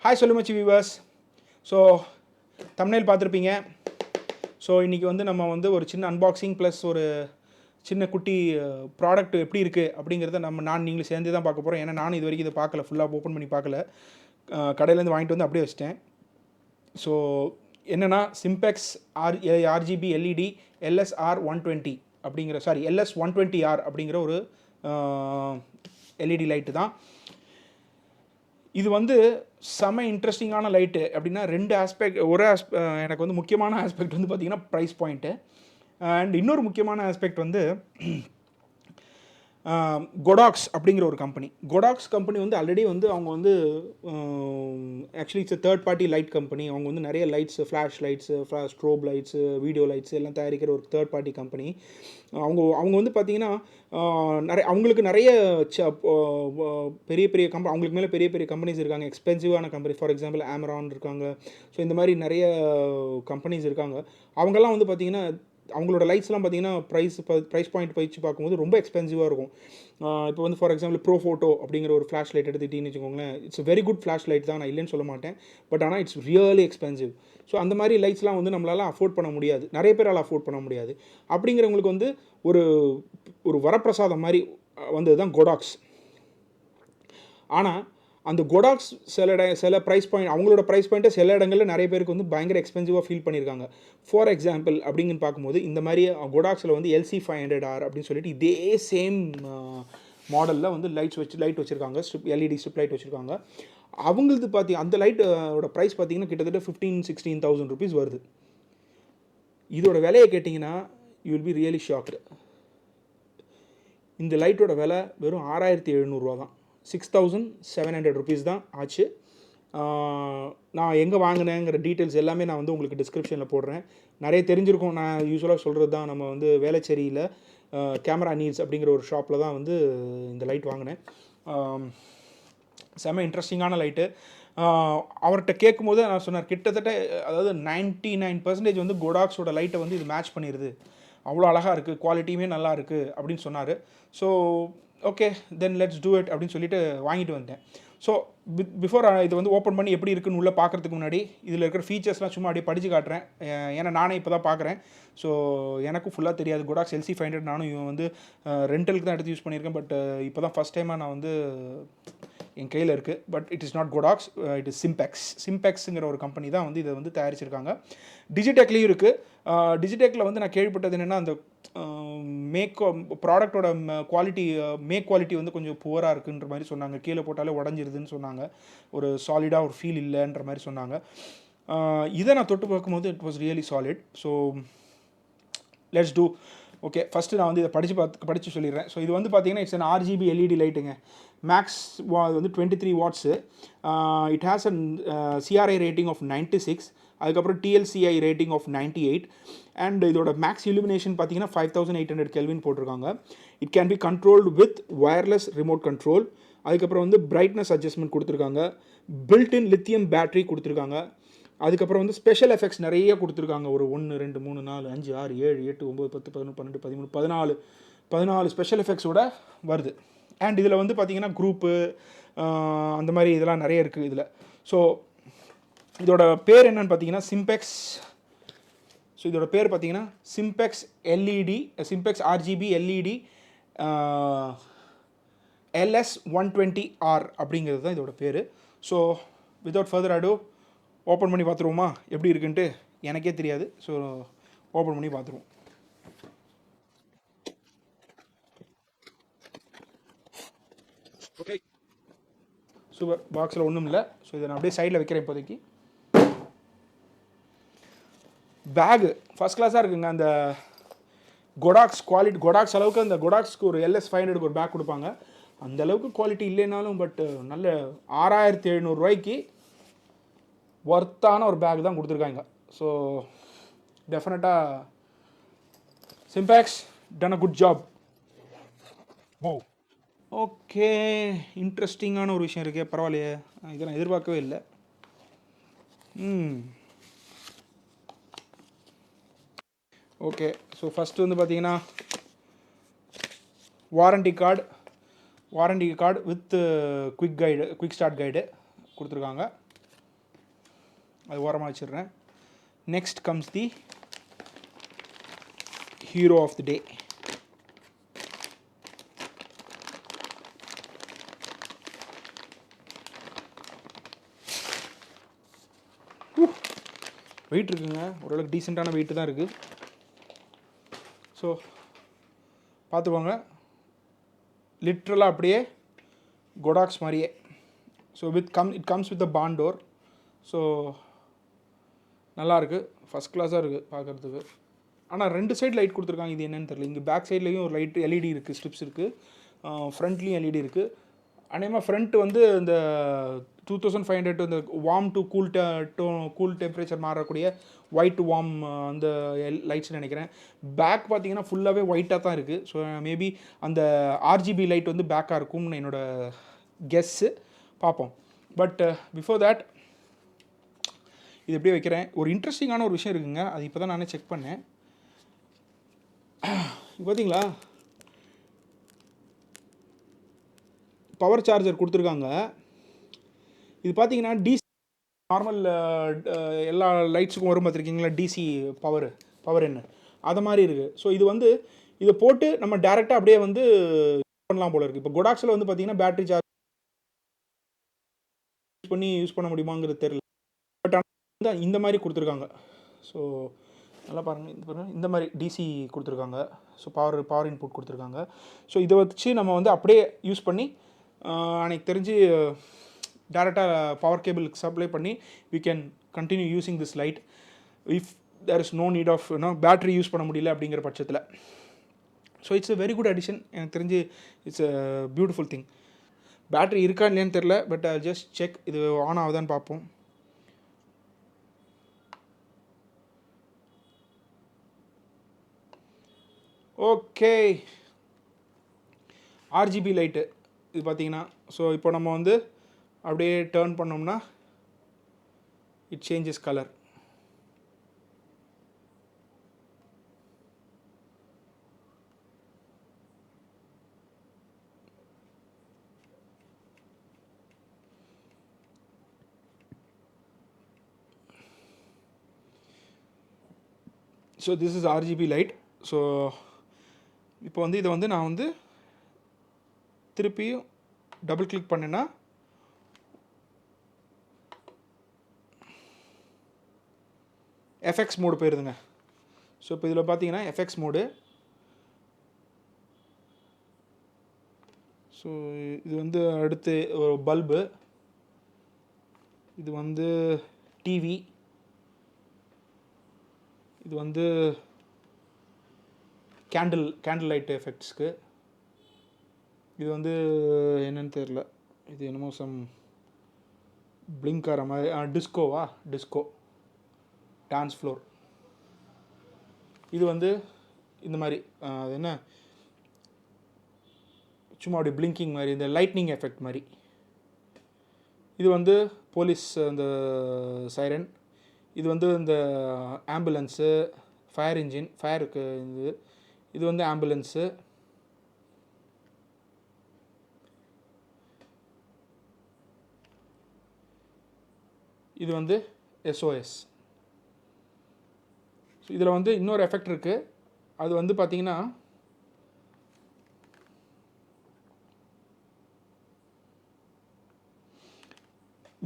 Hi சொல்லுமச்சி viewers. So thumbnail பார்த்துருப்பீங்க. So இன்றைக்கி வந்து நம்ம வந்து ஒரு சின்ன அன்பாக்சிங் ப்ளஸ் ஒரு சின்ன குட்டி ப்ராடக்ட் எப்படி இருக்குது அப்படிங்கிறத நான் நீங்களும் சேர்ந்து தான் பார்க்க போகிறோம். ஏன்னா நானும் இது வரைக்கும் இதை பார்க்கல, ஃபுல்லாக ஓப்பன் பண்ணி பார்க்கல. கடையிலேருந்து வாங்கிட்டு வந்து அப்படியே வச்சிட்டேன். ஸோ என்னென்னா சிம்பெக்ஸ் ஆர்ஜிபி எல்இடி LS120 அப்படிங்கிற LS120R அப்படிங்கிற ஒரு எல்இடி லைட்டு தான். இது வந்து செம இன்ட்ரெஸ்டிங்கான லைட்டு. அப்படின்னா ரெண்டு ஆஸ்பெக்ட். எனக்கு வந்து முக்கியமான ஆஸ்பெக்ட் வந்து பார்த்திங்கன்னா ப்ரைஸ் பாயிண்ட்டு. அண்ட் இன்னொரு முக்கியமான ஆஸ்பெக்ட் வந்து godox அப்படிங்கிற ஒரு கம்பெனி. godox கம்பெனி வந்து ஆல்ரெடி வந்து அவங்க வந்து actually it's third party light company. அவங்க வந்து நிறைய lights, flash lights, strobe lights, video lights எல்லாம் தயாரிக்கிற ஒரு தேர்ட் பார்ட்டி கம்பெனி. அவங்க வந்து பார்த்திங்கன்னா அவங்களுக்கு நிறைய பெரிய பெரிய அவங்களுக்கு மேலே பெரிய பெரிய கம்பெனிஸ் இருக்காங்க, எக்ஸ்பென்சிவான கம்பெனி. ஃபார் எக்ஸாம்பிள் ஆமரான் இருக்காங்க. ஸோ இந்த மாதிரி நிறைய கம்பெனிஸ் இருக்காங்க. அவங்கெல்லாம் வந்து பார்த்திங்கன்னா அவங்களோட லைட்ஸ்லாம் பார்த்திங்கன்னா ப்ரைஸ் பாயிண்ட் வச்சு பார்க்கும்போது ரொம்ப எக்ஸ்பென்சிவாக இருக்கும். இப்போ வந்து ஃபார் எக்ஸாம்பிள் ப்ரோ ஃபோட்டோ அப்படிங்கிற ஒரு ஃப்ளாஷ் லைட் எடுத்துக்கிட்டிங்கன்னு வச்சுக்கோங்களேன். It's very good flash light தான், நான் இல்லைன்னு சொல்ல மாட்டேன். பட் ஆனால் இட்ஸ் ரியலி எக்ஸ்பென்சிவ். ஸோ அந்த மாதிரி லைட்ஸ்லாம் வந்து நம்மளால் அஃபோர்ட் பண்ண முடியாது, நிறைய பேரால் அஃபோர்ட் பண்ண முடியாது. அப்படிங்கிறவங்களுக்கு வந்து ஒரு வரப்பிரசாதம் மாதிரி வந்தது தான் godox. ஆனால் அந்த godox சில ப்ரைஸ் பாயிண்ட், அவங்களோட ப்ரைஸ் பாயிண்ட்டை சில இடங்களில் நிறைய பேருக்கு வந்து பயங்கர எக்ஸ்பென்சிவாக ஃபீல் பண்ணியிருக்காங்க. ஃபார் எக்ஸாம்பிள் அப்படிங்கன்னு பார்க்கும்போது இந்த மாதிரி godoxல வந்து LC500R அப்படின்னு சொல்லிட்டு இதே சேம் மாடலில் வந்து லைட் வச்சுருக்காங்க. எல்இடி ஸ்ட்ரிப் லைட் வச்சுருக்காங்க. அவங்களுக்கு அந்த லைட்டோட ப்ரைஸ் பார்த்திங்கன்னா கிட்டத்தட்ட 15,000-16,000 rupees வருது. இதோட விலையை கேட்டிங்கன்னா you will be really shocked. இந்த லைட்டோட விலை வெறும் 6,700 தான், 6,700 rupees தான் ஆச்சு. நான் எங்கே வாங்கினேங்கிற டீட்டெயில்ஸ் எல்லாமே நான் வந்து உங்களுக்கு டிஸ்கிரிப்ஷனில் போடுறேன். நிறைய தெரிஞ்சிருக்கும். நான் யூஸ்வலாக சொல்கிறது தான், நம்ம வந்து வேலச்சேரியில் கேமரா நீட்ஸ் அப்படிங்கிற ஒரு ஷாப்பில் தான் வந்து இந்த லைட் வாங்கினேன். செம்ம இன்ட்ரெஸ்டிங்கான லைட்டு. அவர்கிட்ட கேட்கும்போது நான் சொன்னார், கிட்டத்தட்ட அதாவது 99% வந்து godoxோட லைட்டை வந்து இது மேட்ச் பண்ணிடுது, அவ்வளோ அழகாக இருக்குது, குவாலிட்டியுமே நல்லா இருக்குது அப்படின்னு சொன்னார். So okay then let's do it அப்படின்னு சொல்லிட்டு வாங்கிட்டு வந்தேன். ஸோ பிஃபோர் இதை வந்து ஓப்பன் பண்ணி எப்படி இருக்குன்னு உள்ளே பார்க்குறதுக்கு முன்னாடி இதில் இருக்கிற ஃபீச்சர்ஸ்லாம் சும்மா அப்படியே படித்து காட்டுறேன். ஏன்னா நானே இப்போ தான் பார்க்குறேன். ஸோ எனக்கும் ஃபுல்லாக தெரியாது. godox LC500 நானும் இவன் வந்து ரெண்டலுக்கு தான் எடுத்து யூஸ் பண்ணியிருக்கேன். பட் இப்போ தான் ஃபஸ்ட் டைமாக நான் வந்து என் கையில் இருக்குது. But it is not godox, it is சிம்பெக்ஸுங்கிற ஒரு கம்பெனி தான் வந்து இதை வந்து தயாரிச்சிருக்காங்க. டிஜிடெக்லேயும் இருக்குது. டிஜிடெக்கில் வந்து நான் கேள்விப்பட்டது என்னென்னா அந்த ப்ராடக்டோட குவாலிட்டி வந்து கொஞ்சம் புவராக இருக்குன்ற மாதிரி சொன்னாங்க. கீழே போட்டாலே உடஞ்சிருதுன்னு சொன்னாங்க. ஒரு சாலிடாக ஒரு ஃபீல் இல்லைன்ற மாதிரி சொன்னாங்க. இதை நான் தொட்டு பார்க்கும்போது it was really solid. So let's do. Okay, first நான் வந்து இதை படித்து சொல்லிடுறேன். ஸோ இது வந்து பார்த்தீங்கன்னா இட்ஸ் அன் RGB LED லைட்டுங்க. மேக்ஸ் வந்து 23 watts. It has an CRI rating of 96. அதுக்கப்புறம் TLCI ரேட்டிங் ஆஃப் 98. அண்ட் இதோட மேக்ஸ் இலுமினேஷன் பார்த்தீங்கன்னா 5800 Kelvin போட்டிருக்காங்க. It can be controlled with wireless remote control. அதுக்கப்புறம் வந்து பிரைட்னஸ் அட்ஜஸ்ட்மெண்ட் கொடுத்துருக்காங்க. பில்ட்-இன் லித்தியம் பேட்டரி கொடுத்துருக்காங்க. அதுக்கப்புறம் வந்து ஸ்பெஷல் எஃபெக்ட்ஸ் நிறைய கொடுத்துருக்காங்க. ஒரு 1 2 3 4 5 6 7 8 9 10 11 12 13 14 ஸ்பெஷல் எஃபெக்ட்ஸோட வருது. அண்ட் இதில் வந்து பார்த்திங்கன்னா குரூப்பு அந்த மாதிரி இதெல்லாம் நிறைய இருக்குது இதில். ஸோ இதோட பேர் என்னன்னு பார்த்தீங்கன்னா சிம்பெக்ஸ். ஸோ இதோட பேர் பார்த்தீங்கன்னா சிம்பெக்ஸ் RGB LED LS120R அப்படிங்கிறது தான் இதோட பேர். ஸோ வித்தவுட் ஃபர்தர் அடோ ஓப்பன் பண்ணி பார்த்துருவோமா எப்படி இருக்குன்ட்டு. எனக்கே தெரியாது. ஸோ ஓப்பன் பண்ணி பார்த்துருவோம். Okay super. பாக்ஸில் ஒன்றும் இல்லை. ஸோ இதை நான் அப்படியே சைடில் வைக்கிறேன் இப்போதைக்கு. பேகு ஃபஸ்ட் கிளாஸாக இருக்குங்க. அந்த godox அளவுக்கு அந்த godoxக்கு ஒரு LS500க்கு ஒரு பேக் கொடுப்பாங்க. அந்த அளவுக்கு குவாலிட்டி இல்லைனாலும் பட் நல்ல 6,700 ரூபாய்க்கு ஒர்த்தான ஒரு பேக் தான் கொடுத்துருக்காங்க. ஸோ டெஃபினட்டாக Simpex done a good job. Okay, இன்ட்ரெஸ்டிங்கான ஒரு விஷயம் இருக்கே, பரவாயில்லையே, இதை நான் எதிர்பார்க்கவே இல்லை. ஓகே, ஸோ ஃபஸ்ட்டு வந்து பார்த்தீங்கன்னா warranty card with quick start guide கொடுத்துருக்காங்க. அது ஓரமாக வச்சிடுறேன். Next comes the hero of the day. Weight இருக்குங்க, ஓரளவுக்கு டீசெண்டான வெயிட்டு தான் இருக்குது. ஸோ பார்த்துக்கோங்க, லிட்ரலாக அப்படியே கொடாக்ஸ் மாதிரியே. So it comes with the bond door. So நல்லாயிருக்கு, ஃபஸ்ட் கிளாஸாக இருக்குது பார்க்குறதுக்கு. ஆனால் 2 சைடு லைட் கொடுத்துருக்காங்க, இது என்னென்னு தெரியல. இங்கே பேக் சைட்லேயும் ஒரு லைட் எல்இடி இருக்குது, ஸ்ட்ரிப்ஸ் இருக்குது. ஃப்ரண்ட்லேயும் எல்இடி இருக்குது. அநேகமாக ஃப்ரண்ட் வந்து இந்த 2500 இந்த வார்ம் டு கூல் டெம்பரேச்சர் மாறக்கூடிய ஒயிட் டு வார்ம் அந்த லைட்ஸ்னு நினைக்கிறேன். பேக் பார்த்தீங்கன்னா ஃபுல்லாகவே ஒயிட்டாக தான் இருக்குது. ஸோ மேபி அந்த ஆர்ஜிபி லைட் வந்து பேக்காக இருக்கும்னு என்னோடய கெஸ்ஸு. பார்ப்போம். பட் பிஃபோர் தேட் இது எப்படி வைக்கிறேன், ஒரு இன்ட்ரெஸ்டிங்கான ஒரு விஷயம் இருக்குங்க. அது இப்போ தான் நானே செக் பண்ணேன். பார்த்தீங்களா, பவர் சார்ஜர் கொடுத்துருக்காங்க. இது பார்த்தீங்கன்னா டிசி நார்மல் எல்லா லைட்ஸுக்கும் வரும் பார்த்துருக்கீங்களா, டிசி பவர் என்ன அதை மாதிரி இருக்குது. ஸோ இது வந்து இதை போட்டு நம்ம டேரெக்டாக அப்படியே வந்து பண்ணலாம் போல இருக்குது. இப்போ கொடாக்ஸில் வந்து பார்த்தீங்கன்னா பேட்டரி சார்ஜ் பண்ணி யூஸ் பண்ண முடியுமாங்கிறது தெரியல. பட் ஆனால் இந்த மாதிரி கொடுத்துருக்காங்க. ஸோ நல்லா பாருங்கள், இந்த மாதிரி டிசி கொடுத்துருக்காங்க. ஸோ பவர் இன்புட் கொடுத்துருக்காங்க. ஸோ இதை வச்சு நம்ம வந்து அப்படியே யூஸ் பண்ணி எனக்கு தெரிஞ்சு டேரெக்டாக பவர் கேபிளுக்கு சப்ளை பண்ணி we can continue using this light if there is no need of battery use பண்ண முடியல அப்படிங்கிற பட்சத்தில். So it's a very good addition. எனக்கு தெரிஞ்சு it's a beautiful thing. Battery இருக்கா இல்லையான்னு தெரில, பட் ஜஸ்ட் செக், இது ஆன் ஆகுதான்னு பார்ப்போம். ஓகே, ஆர்ஜிபி லைட்டு இது பார்த்தீங்கன்னா. ஸோ இப்போ நம்ம வந்து அப்படியே டர்ன் பண்ணோம்னா it changes colour. So this is RGB light. So இப்போ வந்து இதை வந்து நான் வந்து திருப்பியும் டபுள் கிளிக் பண்ணேன்னா எஃப்எக்ஸ் மோடு போயிருதுங்க. ஸோ இப்போ இதில் பார்த்தீங்கன்னா எஃப்எக்ஸ் மோடு. ஸோ இது வந்து அடுத்து ஒரு பல்பு, இது வந்து டிவி, இது வந்து கேண்டில் லைட் எஃபெக்ட்ஸ்க்கு. இது வந்து என்னன்னு தெரில, இது என்னமோ சம் பிளிங்கார மாதிரி, டிஸ்கோ டான்ஸ் ஃப்ளோர். இது வந்து இந்த மாதிரி அது என்ன சும்மா அப்படி பிளிங்கிங் மாதிரி, இந்த லைட்னிங் எஃபெக்ட் மாதிரி. இது வந்து போலீஸ் அந்த சைரன். இது வந்து இந்த ஆம்புலன்ஸு, ஃபயர் இன்ஜின், ஃபயருக்கு இது வந்து ஆம்புலன்ஸு. இது வந்து எஸ்ஓஎஸ். இதில் வந்து இன்னொரு எஃபெக்ட் இருக்குது. அது வந்து பார்த்தீங்கன்னா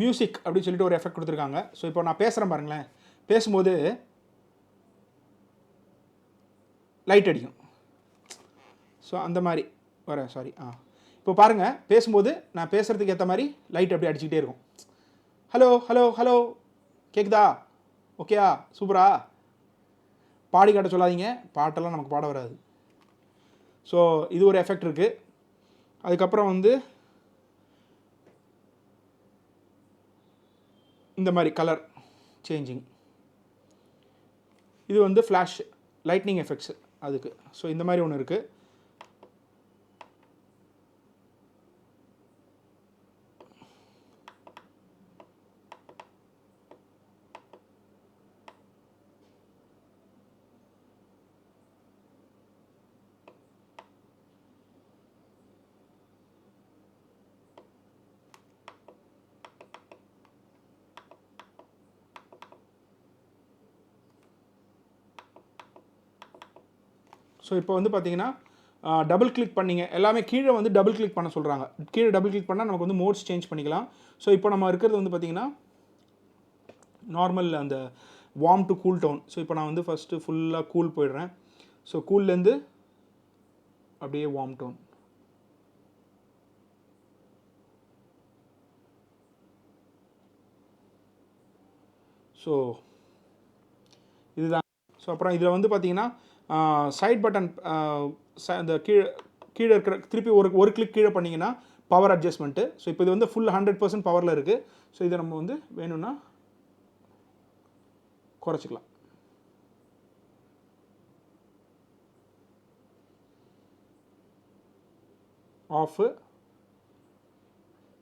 மியூசிக் அப்படின்னு சொல்லிட்டு ஒரு எஃபெக்ட் கொடுத்துருக்காங்க. ஸோ இப்போ நான் பேசுகிறேன் பாருங்களேன், பேசும்போது லைட் அடிக்கும். ஸோ அந்த மாதிரி இப்போ பாருங்கள், பேசும்போது நான் பேசுகிறதுக்கு ஏற்ற மாதிரி லைட் அப்படி அடிச்சுக்கிட்டே இருக்கும். ஹலோ ஹலோ ஹலோ, கேட்குதா, ஓகேயா, சூப்பரா. பாடி காட்ட சொல்லாதீங்க, பாட்டெல்லாம் நமக்கு பாட வராது. ஸோ இது ஒரு எஃபெக்ட் இருக்குது. அதுக்கப்புறம் வந்து இந்த மாதிரி கலர் சேஞ்சிங், இது வந்து ஃப்ளாஷ் லைட்னிங் எஃபெக்ட்ஸ் அதுக்கு. ஸோ இந்த மாதிரி ஒன்று இருக்குது. ஸோ இப்போ வந்து பார்த்தீங்கன்னா டபுள் கிளிக் பண்ணிங்க எல்லாமே கீழே வந்து டபுள் கிளிக் பண்ண சொல்கிறாங்க. கீழே டபுள் கிளிக் பண்ணால் நமக்கு வந்து மோட்ஸ் சேஞ்ச் பண்ணிக்கலாம். ஸோ இப்போ நம்ம இருக்கிறது வந்து பார்த்திங்கன்னா நார்மல் அந்த warm to cool down. So இப்போ நான் வந்து ஃபஸ்ட்டு ஃபுல்லாக கூல் போயிடுறேன். ஸோ கூல்லேருந்து அப்படியே வார்ம் டவுன். ஸோ இதுதான். ஸோ அப்புறம் இதில் வந்து பார்த்தீங்கன்னா சைட் பட்டன் அந்த கீழே இருக்கிற திருப்பி ஒரு கிளிக் கீழே பண்ணிங்கன்னா பவர் அட்ஜஸ்ட்மெண்ட்டு. ஸோ இப்போ இது வந்து ஃபுல் 100% பவரில் இருக்குது. ஸோ இதை நம்ம வந்து வேணும்னா குறைச்சிக்கலாம். ஆஃபு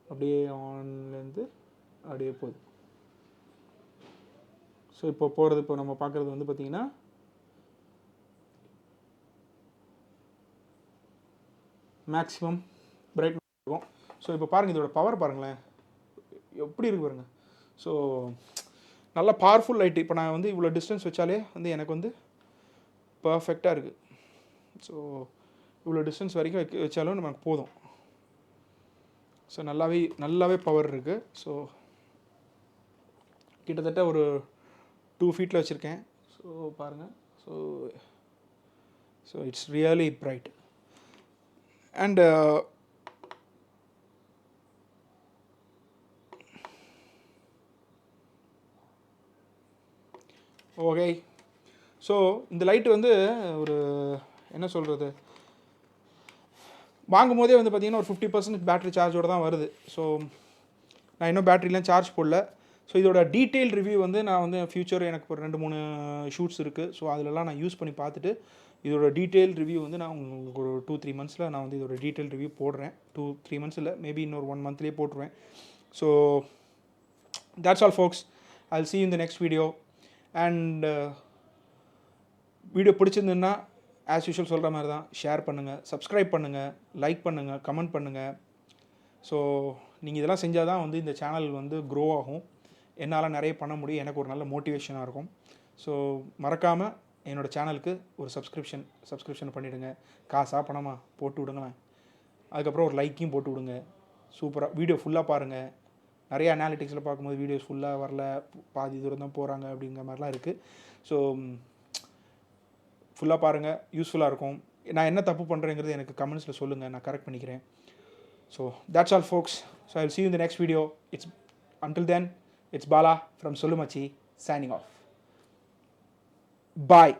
அப்படியே ஆன்லேருந்து அப்படியே போகுது. ஸோ இப்போ போகிறது இப்போ நம்ம பார்க்குறது வந்து பார்த்திங்கன்னா மேக்ஸிமம் பிரைட்னஸ் இருக்கும். ஸோ இப்போ பாருங்கள் இதோட பவர் பாருங்களேன் எப்படி இருக்கு பாருங்கள். ஸோ நல்ல பவர்ஃபுல் லைட்டு. இப்போ நான் வந்து இவ்வளோ டிஸ்டன்ஸ் வச்சாலே வந்து எனக்கு வந்து பர்ஃபெக்டாக இருக்குது. ஸோ இவ்வளோ டிஸ்டன்ஸ் வரைக்கும் வச்சாலும் நமக்கு போதும். ஸோ நல்லாவே பவர் இருக்குது. ஸோ கிட்டத்தட்ட ஒரு 2 ஃபீட்டில் வச்சுருக்கேன். ஸோ பாருங்கள். So it's really bright. And okay. So இந்த லைட்டு வந்து ஒரு என்ன சொல்கிறது, வாங்கும் போதே வந்து பார்த்திங்கன்னா ஒரு 50% பேட்டரி சார்ஜோடு தான் வருது. ஸோ நான் இன்னும் பேட்டரிலாம் சார்ஜ் போடல. ஸோ இதோட டீட்டெயில் ரிவ்யூ வந்து நான் வந்து ஃபியூச்சர் எனக்கு ஒரு 2-3 ஷூட்ஸ் இருக்குது. ஸோ அதிலலாம் நான் யூஸ் பண்ணி பார்த்துட்டு இதோட டீட்டெயில் ரிவ்யூ வந்து நான் உங்களுக்கு ஒரு 2-3 மந்த்ஸில் நான் வந்து இதோட டீட்டெயில் ரிவ்யூ போடுறேன். 2-3 மந்த்ஸ் இல்லை, மேபி இன்னொரு 1 மந்த்லேயே போட்டுருவேன். So that's all folks. I'll see you in the next video. And video பிடிச்சிருந்துன்னா ஆஸ் யூஷுவல் சொல்கிற மாதிரி தான் ஷேர் பண்ணுங்கள், சப்ஸ்கிரைப் பண்ணுங்கள், லைக் பண்ணுங்கள், கமெண்ட் பண்ணுங்கள். ஸோ நீங்கள் இதெல்லாம் செஞ்சால் தான் வந்து இந்த சேனல் வந்து க்ரோ ஆகும். என்னால் நிறைய பண்ண முடியும். எனக்கு ஒரு நல்ல மோட்டிவேஷனாக இருக்கும். ஸோ மறக்காமல் என்னோடய சேனலுக்கு ஒரு சப்ஸ்கிரிப்ஷன் பண்ணிவிடுங்க. காசாக பணமாக போட்டு விடுங்களேன். அதுக்கப்புறம் ஒரு லைக்கையும் போட்டு விடுங்க. சூப்பராக வீடியோ ஃபுல்லாக பாருங்கள். நிறைய அனாலிட்டிக்ஸில் பார்க்கும்போது வீடியோஸ் ஃபுல்லாக வரல, பாதி தூரம் தான் போகிறாங்க அப்படிங்கிற மாதிரிலாம் இருக்குது. ஸோ ஃபுல்லாக பாருங்கள், யூஸ்ஃபுல்லாக இருக்கும். நான் என்ன தப்பு பண்ணுறேங்கிறது எனக்கு கமெண்ட்ஸில் சொல்லுங்கள், நான் கரெக்ட் பண்ணிக்கிறேன். So that's all folks. So I'll see you in the next video. Until then, it's Bala from Solumachi signing off. Bye.